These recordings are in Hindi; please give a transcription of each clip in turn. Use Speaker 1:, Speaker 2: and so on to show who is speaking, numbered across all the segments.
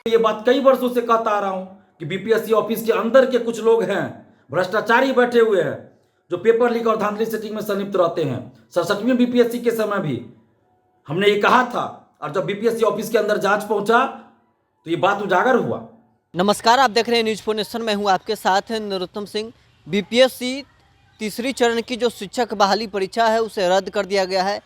Speaker 1: ये बात कई वर्षों से कहता आ रहा हूं कि बीपीएससी ऑफिस के अंदर के कुछ लोग हैं, भ्रष्टाचारी बैठे हुए हैं, जो पेपर लीक और धांधली सेटिंग में संलिप्त रहते हैं। 67वीं बीपीएससी के समय भी हमने ये कहा था, और जब बीपीएससी ऑफिस के अंदर जांच पहुंचा तो ये बात उजागर हुआ।
Speaker 2: नमस्कार, आप देख रहे हैं न्यूज 4 नेशन। मैं हूं आपके साथ नरोत्तम सिंह। बीपीएससी तीसरी चरण की जो शिक्षक बहाली परीक्षा है उसे रद्द कर दिया गया है।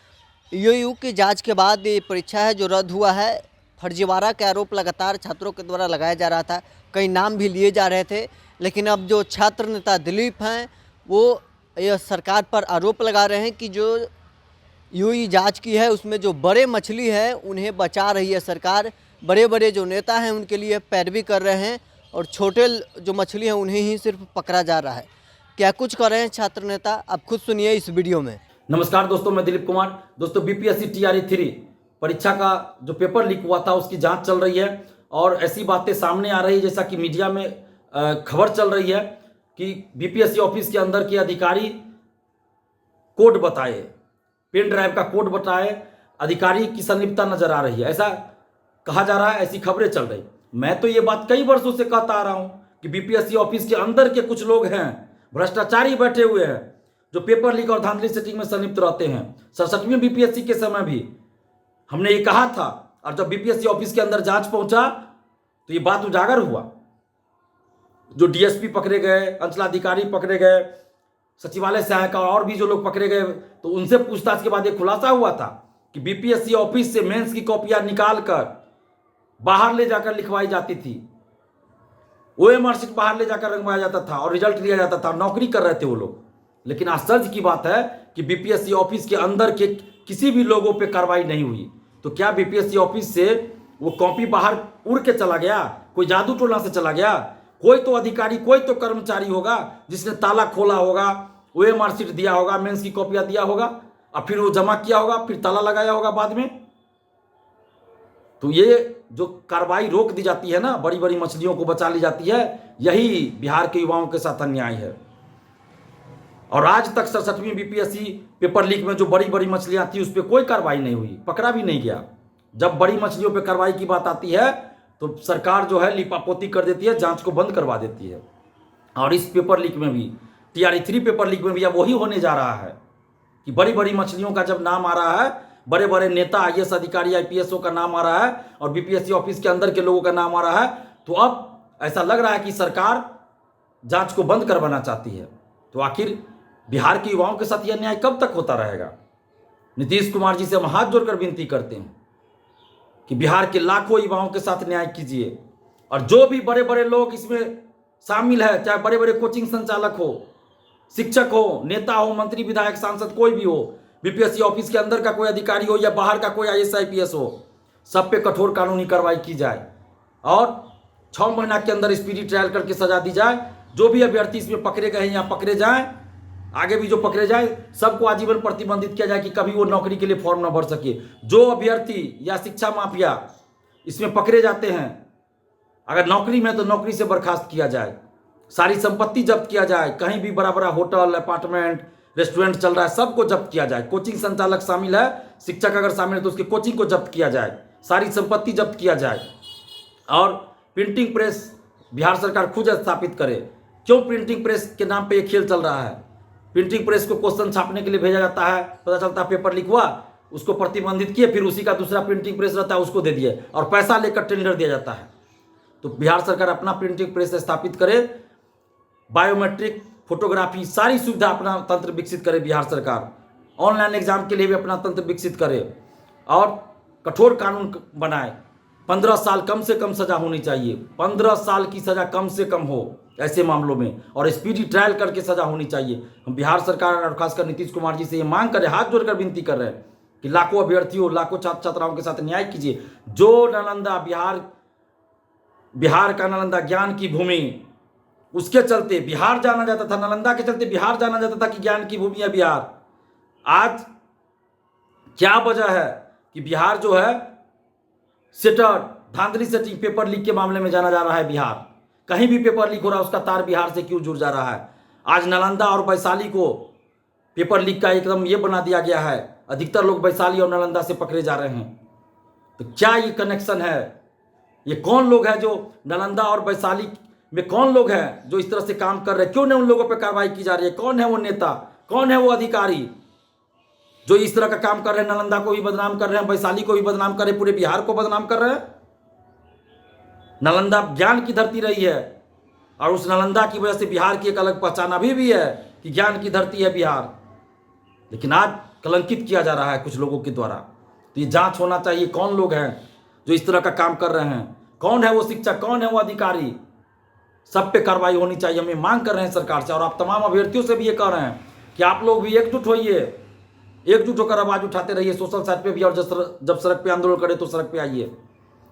Speaker 2: ईओयू की जांच के बाद ये परीक्षा है जो रद्द हुआ है। फर्जीवाड़ा के आरोप लगातार छात्रों के द्वारा लगाया जा रहा था, कई नाम भी लिए जा रहे थे, लेकिन अब जो छात्र नेता दिलीप हैं वो यह सरकार पर आरोप लगा रहे हैं कि जो ईओयू जांच की है उसमें जो बड़े मछली है उन्हें बचा रही है सरकार। बड़े बड़े जो नेता हैं उनके लिए पैरवी कर रहे हैं और छोटे जो मछली हैं उन्हें ही सिर्फ पकड़ा जा रहा है। क्या कुछ कर रहे हैं छात्र नेता, आप खुद सुनिए इस वीडियो में।
Speaker 1: नमस्कार दोस्तों, मैं दिलीप कुमार। दोस्तों, बीपीएससी टीआरई 3 परीक्षा का जो पेपर लीक हुआ था उसकी जांच चल रही है और ऐसी बातें सामने आ रही है जैसा कि मीडिया में खबर चल रही है कि बीपीएससी ऑफिस के अंदर के अधिकारी कोड बताए, पेन ड्राइव का कोड बताए, अधिकारी की संलिप्तता नजर आ रही है, ऐसा कहा जा रहा है, ऐसी खबरें चल रही। मैं तो ये बात कई वर्षों से कहता आ रहा हूं कि बीपीएससी ऑफिस के अंदर के कुछ लोग हैं, भ्रष्टाचारी बैठे हुए हैं, जो पेपर लीक और धांधली सेटिंग में संलिप्त रहते हैं। 67वीं बीपीएससी के समय भी हमने ये कहा था, और जब बीपीएससी ऑफिस के अंदर जांच पहुंचा तो ये बात उजागर हुआ। जो डीएसपी पकड़े गए, अंचलाधिकारी पकड़े गए, सचिवालय सहायक और भी जो लोग पकड़े गए, तो उनसे पूछताछ के बाद ये खुलासा हुआ था कि बीपीएससी ऑफिस से मेंस की कॉपियां निकालकर बाहर ले जाकर लिखवाई जाती थी, ओएमआर शीट बाहर ले जाकर रंगवाया जाता था और रिजल्ट लिया जाता था। नौकरी कर रहे थे वो लोग। लेकिन आश्चर्य की बात है कि बीपीएससी ऑफिस के अंदर के किसी भी लोगों पे कार्रवाई नहीं हुई। तो क्या बीपीएससी ऑफिस से वो कॉपी बाहर उड़ के चला गया? कोई जादू टोना से चला गया? कोई तो अधिकारी, कोई तो कर्मचारी होगा जिसने ताला खोला होगा, ओएमआर शीट दिया होगा, मेंस की कॉपियां दिया होगा और फिर वो जमा किया होगा, फिर ताला लगाया होगा बाद में। तो ये जो कार्रवाई रोक दी जाती है ना, बड़ी बड़ी मछलियों को बचा ली जाती है, यही बिहार के युवाओं के साथ अन्याय है। और आज तक 67वीं बीपीएससी पेपर लीक में जो बड़ी बड़ी मछलियां थी उस पर कोई कार्रवाई नहीं हुई, पकड़ा भी नहीं गया। जब बड़ी मछलियों पर कार्रवाई की बात आती है तो सरकार जो है लिपापोती कर देती है, जांच को बंद करवा देती है। और इस पेपर लीक में भी, टीआरई 3 पेपर लीक में भी अब वही होने जा रहा है कि बड़ी बड़ी मछलियों का जब नाम आ रहा है, बड़े बड़े नेता, आईएएस अधिकारी, आईपीएसओ का नाम आ रहा है और बीपीएससी ऑफिस के अंदर के लोगों का नाम आ रहा है, तो अब ऐसा लग रहा है कि सरकार जांच को बंद करवाना चाहती है। तो आखिर बिहार के युवाओं के साथ यह अन्याय कब तक होता रहेगा? नीतीश कुमार जी से हम हाथ जोड़कर विनती करते हैं कि बिहार के लाखों युवाओं के साथ न्याय कीजिए। और जो भी बड़े बड़े लोग इसमें शामिल है, चाहे बड़े बड़े कोचिंग संचालक हो, शिक्षक हो, नेता हो, मंत्री, विधायक, सांसद, कोई भी हो, बीपीएससी ऑफिस के अंदर का कोई अधिकारी हो या बाहर का कोई आईएएस आईपीएस हो, सब पे कठोर कानूनी कार्रवाई की जाए और 6 महीना के अंदर स्पीडी ट्रायल करके सजा दी जाए। जो भी अभ्यर्थी इसमें पकड़े गए हैं या पकड़े जाएं, आगे भी जो पकड़े जाए, सबको आजीवन प्रतिबंधित किया जाए कि कभी वो नौकरी के लिए फॉर्म न भर सके। जो अभ्यर्थी या शिक्षा माफिया इसमें पकड़े जाते हैं, अगर नौकरी में तो नौकरी से बर्खास्त किया जाए, सारी संपत्ति जब्त किया जाए। कहीं भी बड़ा बड़ा होटल, अपार्टमेंट, रेस्टोरेंट चल रहा है, सबको जब्त किया जाए। कोचिंग संचालक शामिल है, शिक्षक अगर शामिल है तो उसकी कोचिंग को जब्त किया जाए, सारी संपत्ति जब्त किया जाए। और प्रिंटिंग प्रेस बिहार सरकार खुद स्थापित करे। क्यों प्रिंटिंग प्रेस के नाम पे ये खेल चल रहा है? प्रिंटिंग प्रेस को क्वेश्चन छापने के लिए भेजा जाता है, पता चलता है पेपर लीक हुआ, उसको प्रतिबंधित किए, फिर उसी का दूसरा प्रिंटिंग प्रेस रहता है उसको दे दिए और पैसा लेकर टेंडर दिया जाता है। तो बिहार सरकार अपना प्रिंटिंग प्रेस स्थापित करे, बायोमेट्रिक, फोटोग्राफी, सारी सुविधा अपना तंत्र विकसित करे बिहार सरकार। ऑनलाइन एग्जाम के लिए भी अपना तंत्र विकसित करे और कठोर कानून बनाए। 15 साल कम से कम सजा होनी चाहिए, 15 साल की सजा कम से कम हो ऐसे मामलों में, और स्पीडी ट्रायल करके सजा होनी चाहिए। हम बिहार सरकार और खासकर नीतीश कुमार जी से ये मांग करें, हाथ जोड़कर विनती कर रहे हैं कि लाखों अभ्यर्थियों, लाखों छात्र छात्राओं के साथ न्याय कीजिए। जो नालंदा, बिहार का नालंदा ज्ञान की भूमि, उसके चलते बिहार जाना जाता था, नालंदा के चलते बिहार जाना जाता था कि ज्ञान की भूमि है बिहार। आज क्या वजह है कि बिहार जो है सेटर, धांधली सेटिंग, पेपर लीक के मामले में जाना जा रहा है बिहार? कहीं भी पेपर लीक हो रहा है उसका तार बिहार से क्यों जुड़ जा रहा है? आज नालंदा और वैशाली को पेपर लीक का एकदम ये बना दिया गया है, अधिकतर लोग वैशाली और नालंदा से पकड़े जा रहे हैं। तो क्या ये कनेक्शन है ये कौन लोग हैं जो नालंदा और वैशाली में कौन लोग हैं जो इस तरह से काम कर रहे हैं? क्यों नहीं उन लोगों पर कार्रवाई की जा रही है? कौन है वो नेता, कौन है वो अधिकारी जो इस तरह का काम कर रहे हैं? नालंदा को भी बदनाम कर रहे हैं, वैशाली को भी बदनाम कर रहे हैं, पूरे बिहार को बदनाम कर रहे हैं। नालंदा ज्ञान की धरती रही है और उस नालंदा की वजह से बिहार की एक अलग पहचान अभी भी है कि ज्ञान की धरती है बिहार, लेकिन आज कलंकित किया जा रहा है कुछ लोगों के द्वारा। तो ये जांच होना चाहिए, कौन लोग हैं जो इस तरह का काम कर रहे हैं, कौन है वो शिक्षक, कौन है वो अधिकारी, सब पे कार्रवाई होनी चाहिए। हम ये मांग कर रहे हैं सरकार से और आप तमाम अभ्यर्थियों से भी ये कह रहे हैं कि आप लोग भी एकजुट होइए, एकजुट होकर आवाज उठाते रहिए सोशल साइट पे भी, और जब सड़क पे आंदोलन करें तो सड़क पे आइए,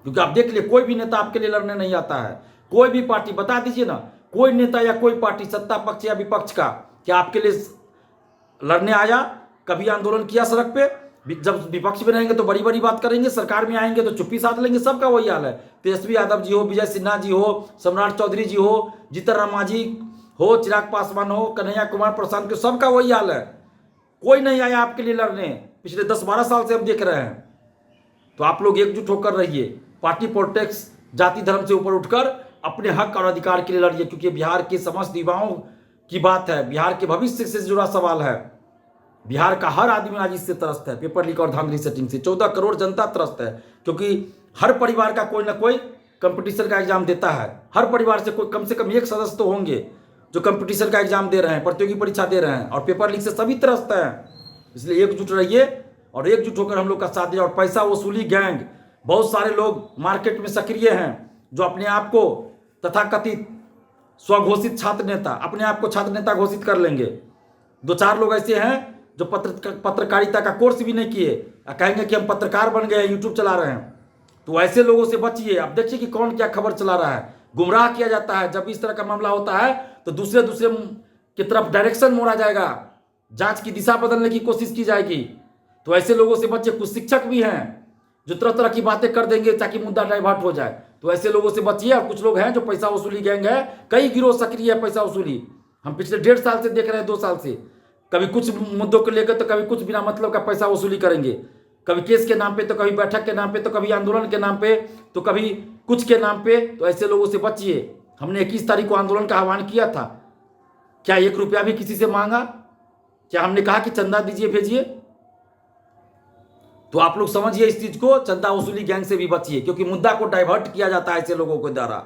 Speaker 1: क्योंकि आप देख लिए कोई भी नेता आपके लिए लड़ने नहीं आता है। कोई भी पार्टी, बता दीजिए ना, कोई नेता या कोई पार्टी सत्ता पक्ष या विपक्ष का क्या आपके लिए लड़ने आया? कभी आंदोलन किया सड़क पे? जब विपक्ष में रहेंगे तो बड़ी बड़ी बात करेंगे, सरकार में आएंगे तो चुप्पी साध लेंगे। सबका वही हाल है। तेजस्वी यादव जी हो, विजय सिन्हा जी हो, सम्राट चौधरी जी हो, जीतन राम मांझी हो, चिराग पासवान हो, कन्हैया कुमार प्रशांत, के सबका वही हाल है। कोई नहीं आया आपके लिए लड़ने, पिछले 10-12 साल से हम देख रहे हैं। तो आप लोग एकजुट होकर रहिए, पार्टी पॉलिटिक्स, जाति धर्म से ऊपर उठकर अपने हक और अधिकार के लिए लड़िए, क्योंकि बिहार के समस्त युवाओं की बात है, बिहार के भविष्य से जुड़ा सवाल है। बिहार का हर आदमी आज इससे त्रस्त है, पेपर लीक और धांधली सेटिंग से 14 करोड़ जनता त्रस्त है, क्योंकि हर परिवार का कोई ना कोई कंपटीशन का एग्जाम देता है। हर परिवार से कोई कम से कम एक सदस्य तो होंगे जो कंपटीशन का एग्जाम दे रहे हैं, प्रतियोगी परीक्षा दे रहे हैं, और पेपर लीक से सभी त्रस्त हैं। इसलिए एकजुट रहिए और एकजुट होकर हम लोग का साथ दिया। और पैसा वसूली गैंग, बहुत सारे लोग मार्केट में सक्रिय हैं जो अपने आप को तथाकथित स्वघोषित छात्र नेता, अपने आप को छात्र नेता घोषित कर लेंगे। 2-4 लोग ऐसे हैं जो पत्रकारिता का कोर्स भी नहीं किए, कहेंगे कि हम पत्रकार बन गए, यूट्यूब चला रहे हैं। तो ऐसे लोगों से बचिए। आप देखिए कि कौन क्या खबर चला रहा है, गुमराह किया जाता है। जब इस तरह का मामला होता है तो दूसरे की तरफ डायरेक्शन मोड़ा जाएगा, जांच की दिशा बदलने की कोशिश की जाएगी। तो ऐसे लोगों से बचिए। कुछ शिक्षक भी हैं जो तरह तरह की बातें कर देंगे ताकि मुद्दा डाइवर्ट हो जाए, तो ऐसे लोगों से बचिए। और कुछ लोग हैं जो पैसा वसूली गैंग है, कई गिरोह सक्रिय है पैसा वसूली। हम पिछले 1.5 साल से देख रहे हैं, 2 साल से, कभी कुछ मुद्दों को लेकर तो कभी कुछ बिना मतलब का पैसा वसूली करेंगे, कभी केस के नाम पे, तो कभी बैठक के नाम पे, तो कभी आंदोलन के नाम पे, तो कभी कुछ के नाम पे। तो ऐसे लोगों से बचिए। हमने 21 तारीख को आंदोलन का आह्वान किया था, क्या 1 रुपया भी किसी से मांगा? क्या हमने कहा कि चंदा दीजिए, भेजिए? तो आप लोग समझिए इस चीज को, चंदा वसूली गैंग से भी बचिए, क्योंकि मुद्दा को डाइवर्ट किया जाता है ऐसे लोगों के द्वारा।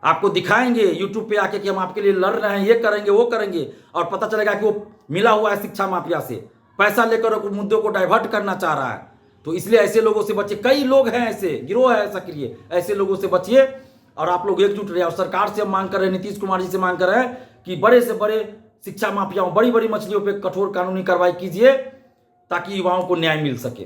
Speaker 1: आपको दिखाएंगे यूट्यूब पे आके कि हम आपके लिए लड़ रहे हैं, ये करेंगे वो करेंगे, और पता चलेगा कि वो मिला हुआ है शिक्षा माफिया से, पैसा लेकर मुद्दों को डाइवर्ट करना चाह रहा है। तो इसलिए ऐसे लोगों से बचिए। कई लोग हैं ऐसे, गिरोह है सक्रिय, ऐसे लोगों से बचिए। और आप लोग एकजुट रहे। और सरकार से हम मांग कर रहे हैं, नीतीश कुमार जी से मांग कर रहे हैं कि बड़े से बड़े शिक्षा माफियाओं, बड़ी बड़ी मछलियों पर कठोर कानूनी कार्रवाई कीजिए ताकि युवाओं को न्याय मिल सके।